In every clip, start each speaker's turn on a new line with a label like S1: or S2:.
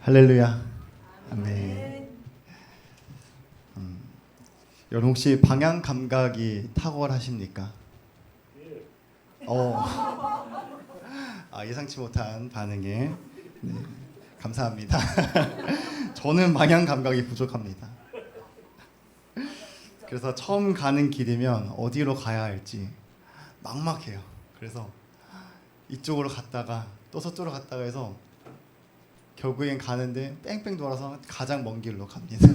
S1: 할렐루야. 아멘. 여러분 혹시 방향 감각이 탁월하십니까? 예상치 못한 반응에 네, 감사합니다. 저는 방향 감각이 부족합니다. 그래서 처음 가는 길이면 어디로 가야 할지 막막해요. 그래서 이쪽으로 갔다가 또 저쪽으로 갔다가 해서 결국엔 가는데 뺑뺑 돌아서 가장 먼 길로 갑니다.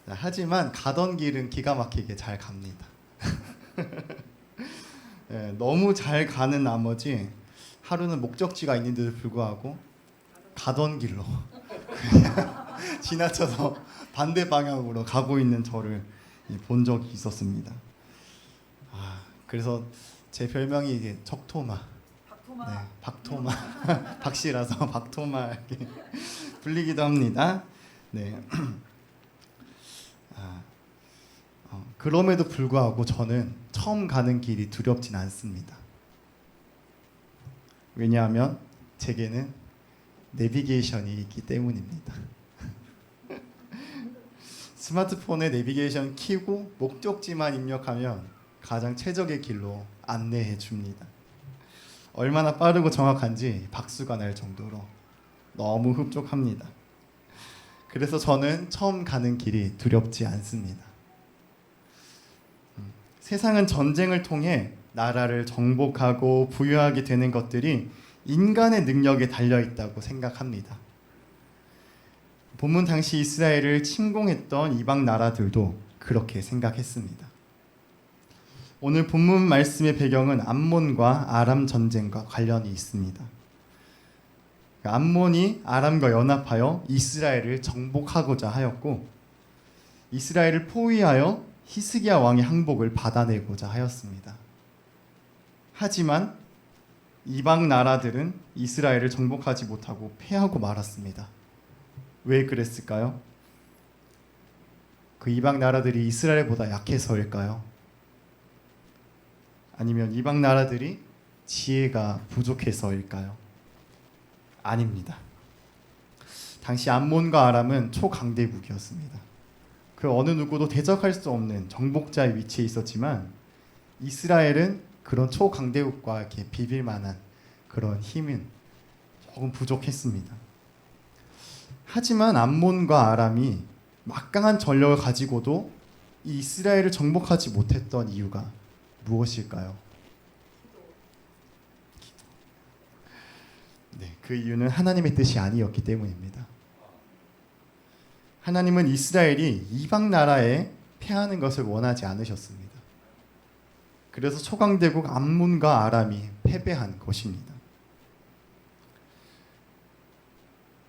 S1: 하지만 가던 길은 기가 막히게 잘 갑니다. 네, 너무 잘 가는 나머지 하루는 목적지가 있는데도 불구하고 가던 길로 그냥 지나쳐서 반대 방향으로 가고 있는 저를 본 적이 있었습니다. 그래서 제 별명이 이게 적토마. 네, 박토마. 박씨라서 박토마 이렇게 불리기도 합니다. 네. 그럼에도 불구하고 저는 처음 가는 길이 두렵진 않습니다. 왜냐하면 제게는 내비게이션이 있기 때문입니다. 스마트폰에 내비게이션 켜고 목적지만 입력하면 가장 최적의 길로 안내해 줍니다. 얼마나 빠르고 정확한지 박수가 날 정도로 너무 흡족합니다. 그래서 저는 처음 가는 길이 두렵지 않습니다. 세상은 전쟁을 통해 나라를 정복하고 부유하게 되는 것들이 인간의 능력에 달려있다고 생각합니다. 본문 당시 이스라엘을 침공했던 이방 나라들도 그렇게 생각했습니다. 오늘 본문 말씀의 배경은 암몬과 아람 전쟁과 관련이 있습니다. 암몬이 아람과 연합하여 이스라엘을 정복하고자 하였고 이스라엘을 포위하여 히스기야 왕의 항복을 받아내고자 하였습니다. 하지만 이방 나라들은 이스라엘을 정복하지 못하고 패하고 말았습니다. 왜 그랬을까요? 그 이방 나라들이 이스라엘보다 약해서일까요? 아니면 이방 나라들이 지혜가 부족해서일까요? 아닙니다. 당시 암몬과 아람은 초강대국이었습니다. 그 어느 누구도 대적할 수 없는 정복자의 위치에 있었지만 이스라엘은 그런 초강대국과 이렇게 비빌 만한 그런 힘은 조금 부족했습니다. 하지만 암몬과 아람이 막강한 전력을 가지고도 이 이스라엘을 정복하지 못했던 이유가 무엇일까요? 네, 그 이유는 하나님의 뜻이 아니었기 때문입니다. 하나님은 이스라엘이 이방 나라에 패하는 것을 원하지 않으셨습니다. 그래서 초강대국 암몬과 아람이 패배한 것입니다.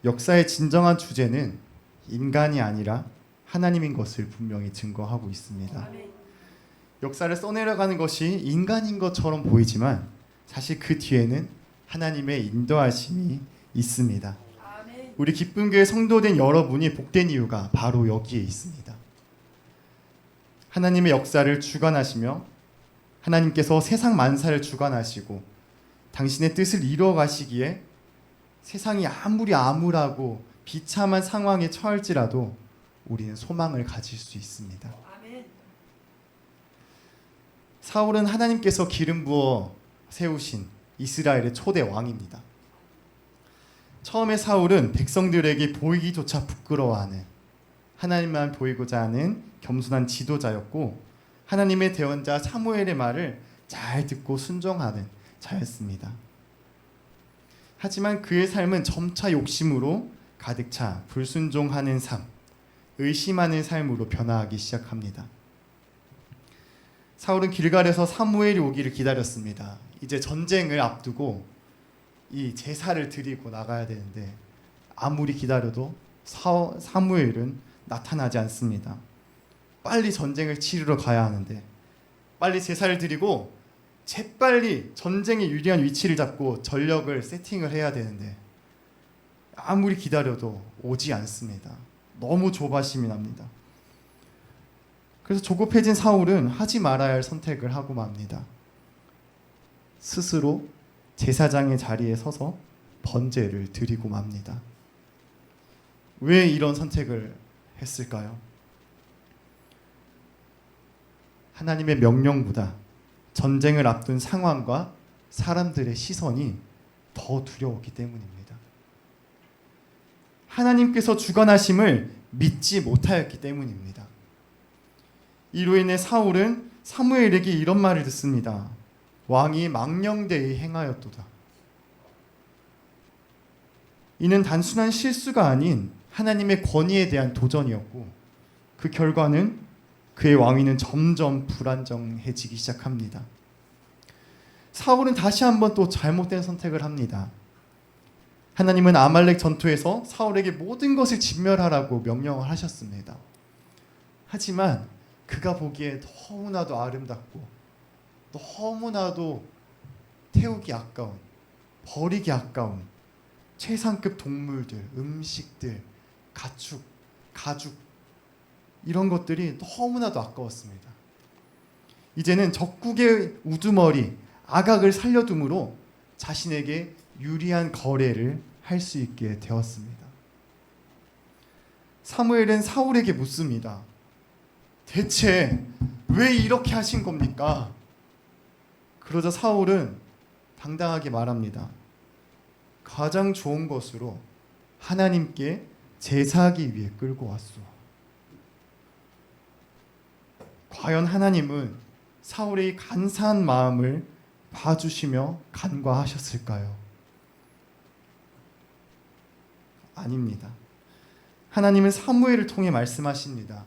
S1: 역사의 진정한 주제는 인간이 아니라 하나님인 것을 분명히 증거하고 있습니다. 역사를 써내려가는 것이 인간인 것처럼 보이지만 사실 그 뒤에는 하나님의 인도하심이 있습니다. 우리 기쁨교회 성도된 여러분이 복된 이유가 바로 여기에 있습니다. 하나님의 역사를 주관하시며 하나님께서 세상 만사를 주관하시고 당신의 뜻을 이루어 가시기에 세상이 아무리 암울하고 비참한 상황에 처할지라도 우리는 소망을 가질 수 있습니다. 사울은 하나님께서 기름 부어 세우신 이스라엘의 초대 왕입니다. 처음에 사울은 백성들에게 보이기조차 부끄러워하는 하나님만 보이고자 하는 겸손한 지도자였고 하나님의 대언자 사무엘의 말을 잘 듣고 순종하는 자였습니다. 하지만 그의 삶은 점차 욕심으로 가득 차 불순종하는 삶, 의심하는 삶으로 변화하기 시작합니다. 사울은 길갈에서 사무엘이 오기를 기다렸습니다. 이제 전쟁을 앞두고 이 제사를 드리고 나가야 되는데 아무리 기다려도 사무엘은 나타나지 않습니다. 빨리 전쟁을 치르러 가야 하는데 빨리 제사를 드리고 재빨리 전쟁에 유리한 위치를 잡고 전력을 세팅을 해야 되는데 아무리 기다려도 오지 않습니다. 너무 조바심이 납니다. 그래서 조급해진 사울은 하지 말아야 할 선택을 하고 맙니다. 스스로 제사장의 자리에 서서 번제를 드리고 맙니다. 왜 이런 선택을 했을까요? 하나님의 명령보다 전쟁을 앞둔 상황과 사람들의 시선이 더 두려웠기 때문입니다. 하나님께서 주관하심을 믿지 못하였기 때문입니다. 이로 인해 사울은 사무엘에게 이런 말을 듣습니다. 왕이 망령되이 행하였도다. 이는 단순한 실수가 아닌 하나님의 권위에 대한 도전이었고, 그 결과는 그의 왕위는 점점 불안정해지기 시작합니다. 사울은 다시 한번 또 잘못된 선택을 합니다. 하나님은 아말렉 전투에서 사울에게 모든 것을 진멸하라고 명령을 하셨습니다. 하지만 그가 보기에 너무나도 아름답고 너무나도 태우기 아까운, 버리기 아까운 최상급 동물들, 음식들, 가축, 가죽, 이런 것들이 너무나도 아까웠습니다. 이제는 적국의 우두머리 아각을 살려둠으로 자신에게 유리한 거래를 할 수 있게 되었습니다. 사무엘은 사울에게 묻습니다. 대체 왜 이렇게 하신 겁니까? 그러자 사울은 당당하게 말합니다. 가장 좋은 것으로 하나님께 제사하기 위해 끌고 왔소. 과연 하나님은 사울의 간사한 마음을 봐주시며 간과하셨을까요? 아닙니다. 하나님은 사무엘을 통해 말씀하십니다.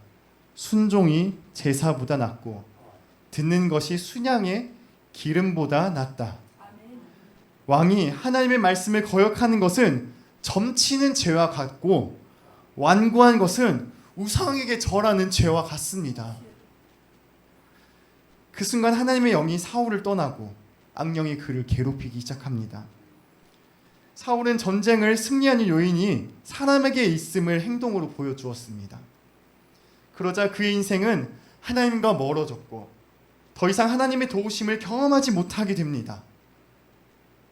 S1: 순종이 제사보다 낫고 듣는 것이 순양의 기름보다 낫다. 왕이 하나님의 말씀을 거역하는 것은 점치는 죄와 같고 완고한 것은 우상에게 절하는 죄와 같습니다. 그 순간 하나님의 영이 사울을 떠나고 악령이 그를 괴롭히기 시작합니다. 사울은 전쟁을 승리하는 요인이 사람에게 있음을 행동으로 보여주었습니다. 그러자 그의 인생은 하나님과 멀어졌고 더 이상 하나님의 도우심을 경험하지 못하게 됩니다.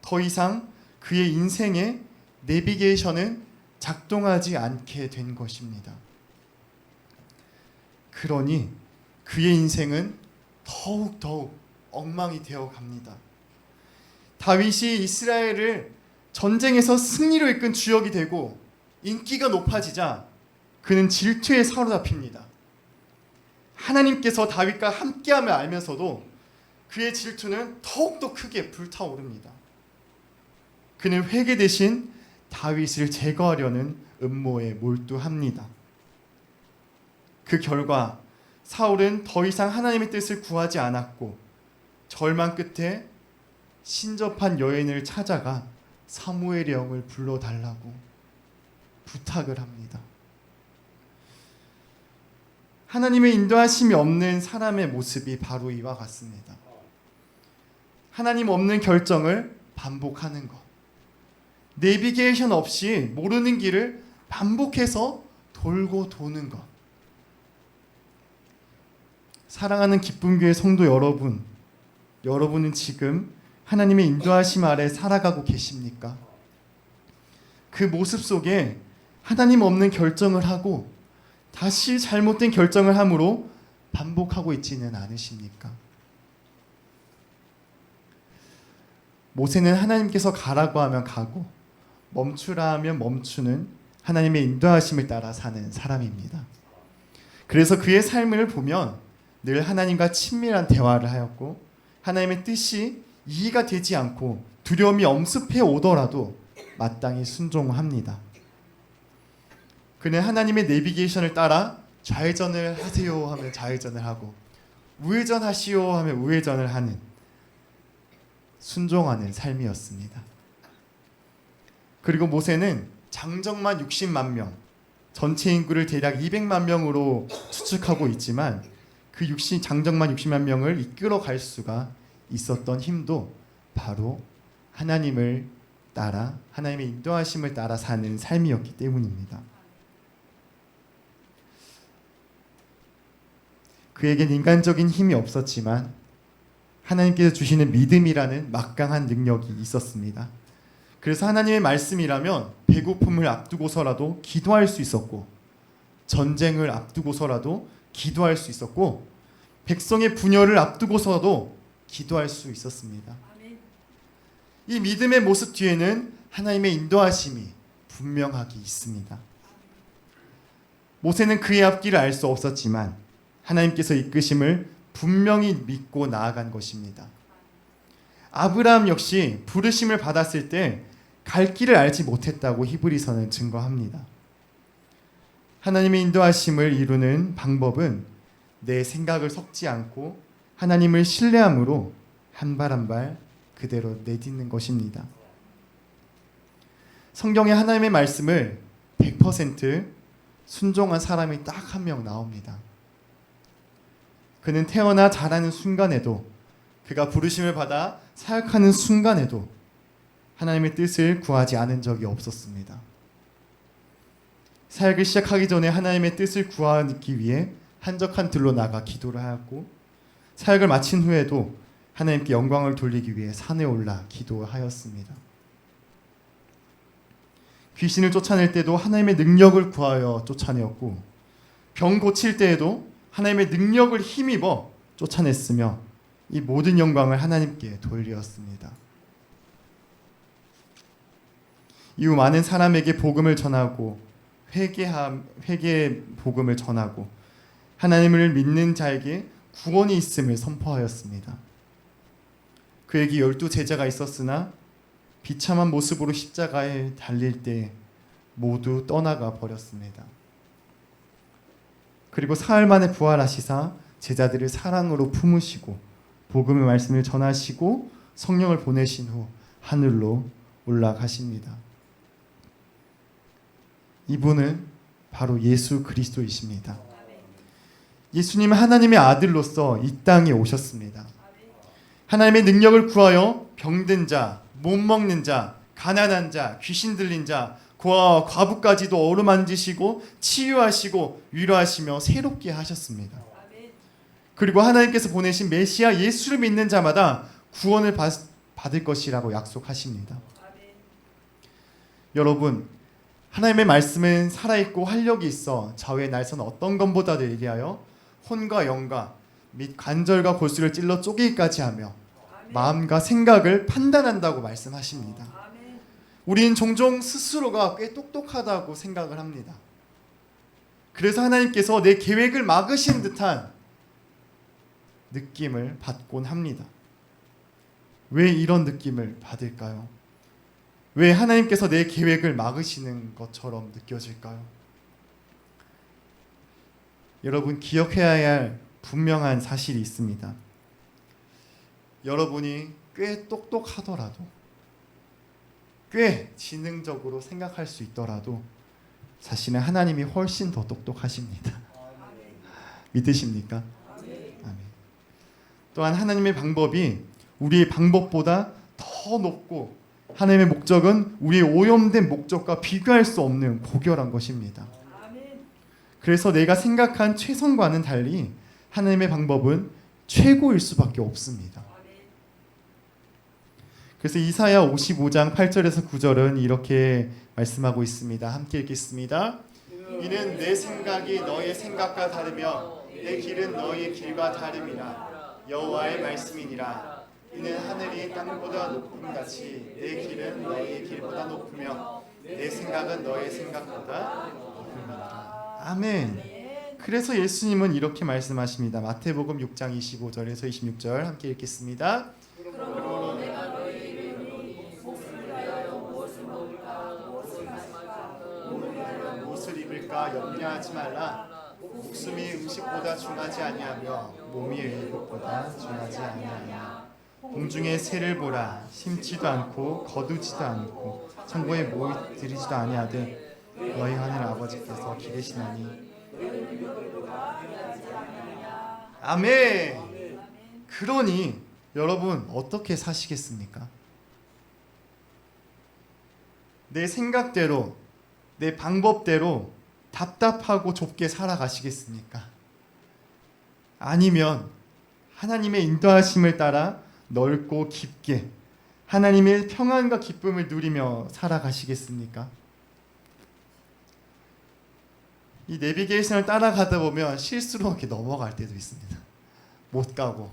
S1: 더 이상 그의 인생의 내비게이션은 작동하지 않게 된 것입니다. 그러니 그의 인생은 더욱 엉망이 되어 갑니다. 다윗이 이스라엘을 전쟁에서 승리로 이끈 주역이 되고 인기가 높아지자 그는 질투에 사로잡힙니다. 하나님께서 다윗과 함께함을 알면서도 그의 질투는 더욱더 크게 불타오릅니다. 그는 회개 대신 다윗을 제거하려는 음모에 몰두합니다. 그 결과 사울은 더 이상 하나님의 뜻을 구하지 않았고 절망 끝에 신접한 여인을 찾아가 사무엘의 영을 불러달라고 부탁을 합니다. 하나님의 인도하심이 없는 사람의 모습이 바로 이와 같습니다. 하나님 없는 결정을 반복하는 것, 내비게이션 없이 모르는 길을 반복해서 돌고 도는 것. 사랑하는 기쁨교회 성도 여러분, 여러분은 지금 하나님의 인도하심 아래 살아가고 계십니까? 그 모습 속에 하나님 없는 결정을 하고 다시 잘못된 결정을 함으로 반복하고 있지는 않으십니까? 모세는 하나님께서 가라고 하면 가고 멈추라 하면 멈추는 하나님의 인도하심을 따라 사는 사람입니다. 그래서 그의 삶을 보면 늘 하나님과 친밀한 대화를 하였고 하나님의 뜻이 이해가 되지 않고 두려움이 엄습해 오더라도 마땅히 순종합니다. 그는 하나님의 내비게이션을 따라 좌회전을 하세요 하면 좌회전을 하고 우회전하시오 하면 우회전을 하는 순종하는 삶이었습니다. 그리고 모세는 장정만 60만 명, 전체 인구를 대략 200만 명으로 추측하고 있지만 그 장정만 60만 명을 이끌어 갈 수가 있었던 힘도 바로 하나님을 따라 하나님의 인도하심을 따라 사는 삶이었기 때문입니다. 그에겐 인간적인 힘이 없었지만 하나님께서 주시는 믿음이라는 막강한 능력이 있었습니다. 그래서 하나님의 말씀이라면 배고픔을 앞두고서라도 기도할 수 있었고, 전쟁을 앞두고서라도 기도할 수 있었고, 백성의 분열을 앞두고서도 기도할 수 있었습니다. 이 믿음의 모습 뒤에는 하나님의 인도하심이 분명하게 있습니다. 모세는 그의 앞길을 알 수 없었지만 하나님께서 이끄심을 분명히 믿고 나아간 것입니다. 아브라함 역시 부르심을 받았을 때 갈 길을 알지 못했다고 히브리서는 증거합니다. 하나님의 인도하심을 이루는 방법은 내 생각을 섞지 않고 하나님을 신뢰함으로 한 발 한 발 그대로 내딛는 것입니다. 성경에 하나님의 말씀을 100% 순종한 사람이 딱 한 명 나옵니다. 그는 태어나 자라는 순간에도, 그가 부르심을 받아 사역하는 순간에도 하나님의 뜻을 구하지 않은 적이 없었습니다. 사역을 시작하기 전에 하나님의 뜻을 구하기 위해 한적한 들로 나가 기도를 하였고, 사역을 마친 후에도 하나님께 영광을 돌리기 위해 산에 올라 기도하였습니다. 귀신을 쫓아낼 때도 하나님의 능력을 구하여 쫓아내었고, 병 고칠 때에도 하나님의 능력을 힘입어 쫓아냈으며, 이 모든 영광을 하나님께 돌리었습니다. 이후 많은 사람에게 복음을 전하고 회개의 복음을 전하고 하나님을 믿는 자에게 구원이 있음을 선포하였습니다. 그에게 12 제자가 있었으나 비참한 모습으로 십자가에 달릴 때 모두 떠나가 버렸습니다. 그리고 사흘 만에 부활하시사 제자들을 사랑으로 품으시고 복음의 말씀을 전하시고 성령을 보내신 후 하늘로 올라가십니다. 이분은 바로 예수 그리스도이십니다. 예수님은 하나님의 아들로서 이 땅에 오셨습니다. 하나님의 능력을 구하여 병든 자, 못 먹는 자, 가난한 자, 귀신 들린 자, 고아와 과부까지도 어루만지시고 치유하시고 위로하시며 새롭게 하셨습니다. 그리고 하나님께서 보내신 메시아 예수를 믿는 자마다 구원을 받을 것이라고 약속하십니다. 여러분, 하나님의 말씀은 살아있고 활력이 있어 좌우의 날선 어떤 것보다도 예리하여 혼과 영과 및 관절과 골수를 찔러 쪼개기까지 하며 마음과 생각을 판단한다고 말씀하십니다. 우리는 종종 스스로가 꽤 똑똑하다고 생각을 합니다. 그래서 하나님께서 내 계획을 막으신 듯한 느낌을 받곤 합니다. 왜 이런 느낌을 받을까요? 왜 하나님께서 내 계획을 막으시는 것처럼 느껴질까요? 여러분, 기억해야 할 분명한 사실이 있습니다. 여러분이 꽤 똑똑하더라도, 꽤 지능적으로 생각할 수 있더라도 사실은 하나님이 훨씬 더 똑똑하십니다. 믿으십니까? 아멘. 또한 하나님의 방법이 우리의 방법보다 더 높고, 하나님의 목적은 우리의 오염된 목적과 비교할 수 없는 고결한 것입니다. 그래서 내가 생각한 최선과는 달리 하나님의 방법은 최고일 수밖에 없습니다. 그래서 이사야 55장 8절에서 9절은 이렇게 말씀하고 있습니다. 함께 읽겠습니다. 이는 내 생각이 너의 생각과 다르며 내 길은 너의 길과 다름이라. 여호와의 말씀이니라. 이는 하늘이 땅보다 높음같이 내 길은 너의 길보다 높으며 내 생각은 너의 생각보다 높음이라. 아멘. 그래서 예수님은 이렇게 말씀하십니다. 마태복음 6장 25절에서 26절 함께 읽겠습니다. 그러므로 내가 너희에게 이르노니 목숨을 위하여 무엇을 먹을까 무엇을 마실까 몸을 위하여 무엇을 입을까 염려하지 말라. 목숨이 음식보다 중하지 아니하며 몸이 의복보다 중하지 아니하냐. 공중의 새를 보라. 심지도 않고 거두지도 않고 창고에 모이들이지도 아니하되 너희 하늘 아버지께서 기르시나니. 아멘. 그러니 여러분 어떻게 사시겠습니까? 내 생각대로, 내 방법대로 답답하고 좁게 살아가시겠습니까? 아니면 하나님의 인도하심을 따라 넓고 깊게 하나님의 평안과 기쁨을 누리며 살아가시겠습니까? 이 내비게이션을 따라가다 보면 실수로 이렇게 넘어갈 때도 있습니다. 못 가고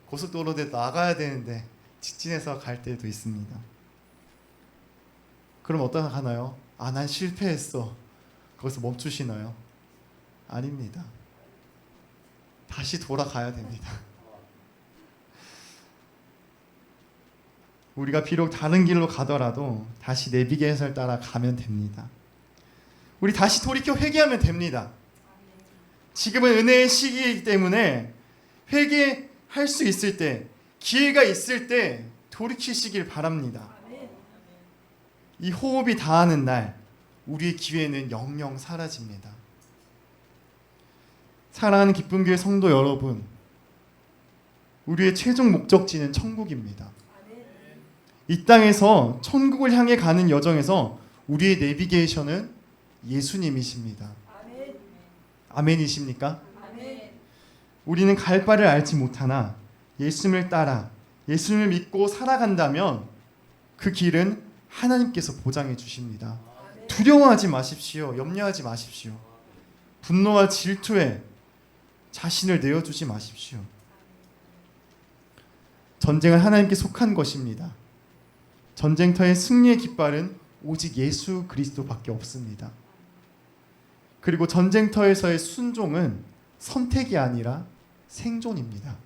S1: 고속도로에 나가야 되는데 직진해서 갈 때도 있습니다. 그럼 어떻게 하나요? 난 실패했어. 거기서 멈추시나요? 아닙니다. 다시 돌아가야 됩니다. 우리가 비록 다른 길로 가더라도 다시 내비게이션을 따라 가면 됩니다. 우리 다시 돌이켜 회개하면 됩니다. 지금은 은혜의 시기이기 때문에 회개할 수 있을 때, 기회가 있을 때 돌이키시길 바랍니다. 이 호흡이 다하는 날 우리의 기회는 영영 사라집니다. 사랑하는 기쁨교회 성도 여러분, 우리의 최종 목적지는 천국입니다. 이 땅에서 천국을 향해 가는 여정에서 우리의 내비게이션은 예수님이십니다. 아멘이십니까? 우리는 갈 바를 알지 못하나 예수님을 따라 예수님을 믿고 살아간다면 그 길은 하나님께서 보장해 주십니다. 두려워하지 마십시오. 염려하지 마십시오. 분노와 질투에 자신을 내어주지 마십시오. 전쟁은 하나님께 속한 것입니다. 전쟁터의 승리의 깃발은 오직 예수 그리스도밖에 없습니다. 그리고 전쟁터에서의 순종은 선택이 아니라 생존입니다.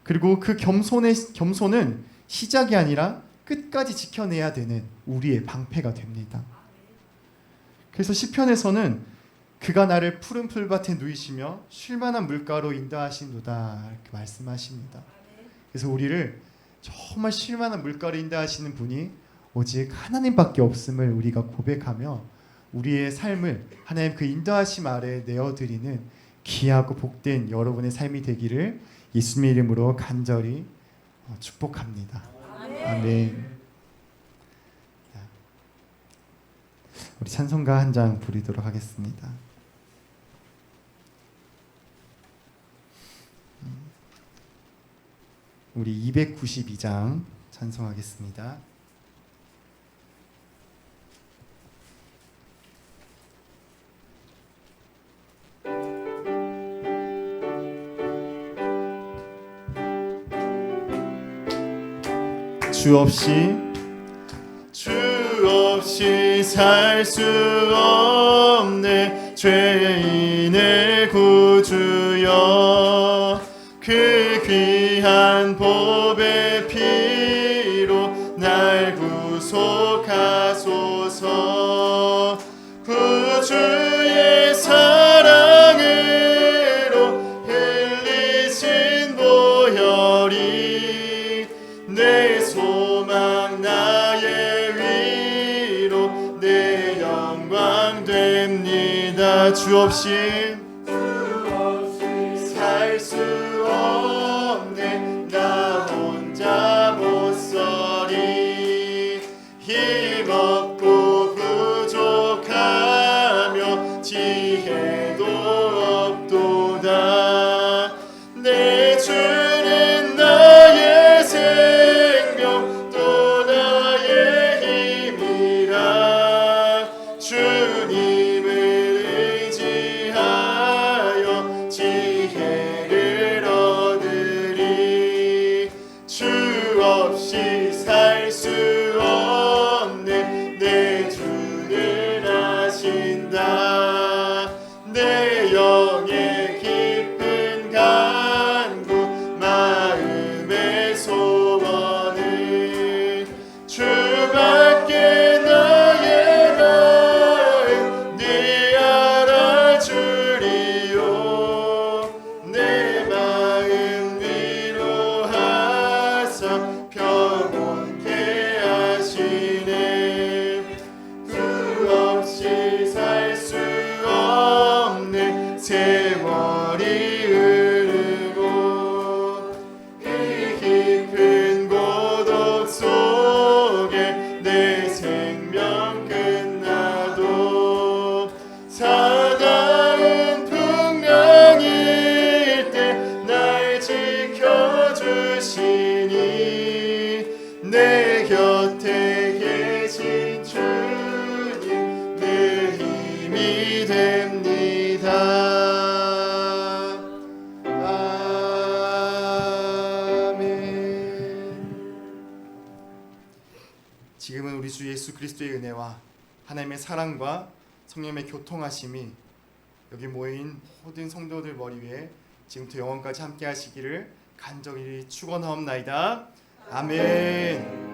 S1: 그리고 그 겸손은 시작이 아니라 끝까지 지켜내야 되는 우리의 방패가 됩니다. 그래서 시편에서는 그가 나를 푸른 풀밭에 누이시며 쉴만한 물가로 인도하시노다 이렇게 말씀하십니다. 그래서 우리를 정말 쉴만한 물가로 인도하시는 분이 오직 하나님밖에 없음을 우리가 고백하며 우리의 삶을 하나님 그 인도하심 아래 내어드리는 귀하고 복된 여러분의 삶이 되기를 예수님의 이름으로 간절히 축복합니다. 아멘. 우리 찬송가 한 장 부르도록 하겠습니다. 우리 292장 찬송하겠습니다. 주 없이 살 수 없네 죄인의 구주여 그 귀한 보배 피로 날 구속하소서 구주의 사랑으로 흘리신 보혈이 내 소망 나의 위로 내 영광 됩니다. 주 없이 살 수 없네 나 혼자 못서리 힘없고 부족하며 지혜도 없도다 내 주는 나의 생명 또 나의 힘이라 주님을 의지하여 지혜를 얻으리 주 없이 살 수 없네 내 주는 아신다 내 영의 깊은 간구 마음의 소원은 주밖에 나의 마음 네 알아주리요 내 마음 위로하사 평온케 하시네 주 없이 살 수 없네 세월이 흐르고 이 깊은 고독 속에 내 생명 끝나도 사나운 풍랑일 때 날 지켜주시니 우리 주 예수 그리스도의 은혜와 하나님의 사랑과 성령의 교통하심이 여기 모인 모든 성도들 머리 위에 지금부터 영원까지 함께 하시기를 간절히 축원하옵나이다. 아멘.